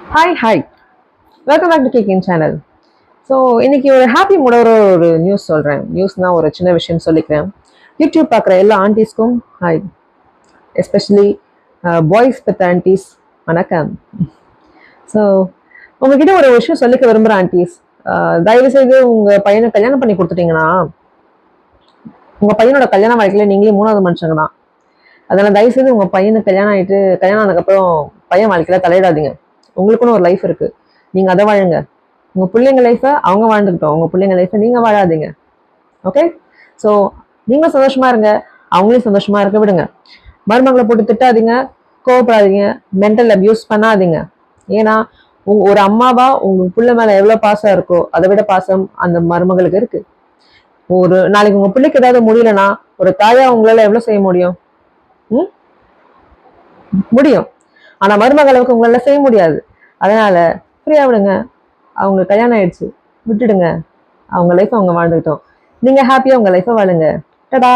Hi welcome back to கேக்கின் channel. So இன்னைக்கு ஒரு ஹாப்பி மூடோட ஒரு நியூஸ் சொல்கிறேன். நியூஸ்னால் ஒரு சின்ன விஷயம் சொல்லிக்கிறேன். யூடியூப் பார்க்குற எல்லா ஆண்டிஸ்க்கும் hi, especially boys with aunties வணக்கம். ஸோ உங்ககிட்ட ஒரு விஷயம் சொல்லிக்க விரும்புகிறேன் ஆண்டிஸ். தயவுசெய்து உங்கள் பையனை கல்யாணம் பண்ணி கொடுத்துட்டீங்கன்னா உங்கள் பையனோட கல்யாண வாழ்க்கையில் நீங்களே மூணாவது மனுஷங்க தான். அதனால் தயவுசெய்து உங்கள் பையனுக்கு கல்யாணம் ஆனதுக்கப்புறம் பையன் வாழ்க்கையில் தலையிடாதீங்க. உங்களுக்குன்னு ஒரு லைஃப் இருக்கு, நீங்க அதை வாழுங்க. உங்க பிள்ளைங்க லைஃபை அவங்க வாழ்ந்துக்கிட்டோம், உங்க பிள்ளைங்க லைஃபை நீங்க வாழாதீங்க. ஓகே? ஸோ நீங்க சந்தோஷமா இருங்க, அவங்களையும் சந்தோஷமா இருக்க விடுங்க. மருமகளை போட்டு திட்டாதீங்க, கோவப்படாதீங்க, மென்டல் அபியூஸ் பண்ணாதீங்க. ஏன்னா ஒரு அம்மாவா உங்க பிள்ளை மேல எவ்வளவு பாசம் இருக்கோ அதை விட பாசம் அந்த மருமகளுக்கு இருக்கு. ஒரு நாளைக்கு உங்க பிள்ளைக்கு ஏதாவது முடியலன்னா ஒரு தாயா உங்களால எவ்வளவு செய்ய முடியும்? முடியும். ஆனா மருமகளுக்கு உங்களால செய்ய முடியாது. அதனால ஃப்ரீயா விடுங்க. அவங்க கல்யாணம் ஆயிடுச்சு, விட்டுடுங்க. அவங்க லைஃப் அவங்க வாழ்ந்துக்கிட்டோம், நீங்க ஹாப்பியா உங்க லைஃபை வாழுங்க. டடா.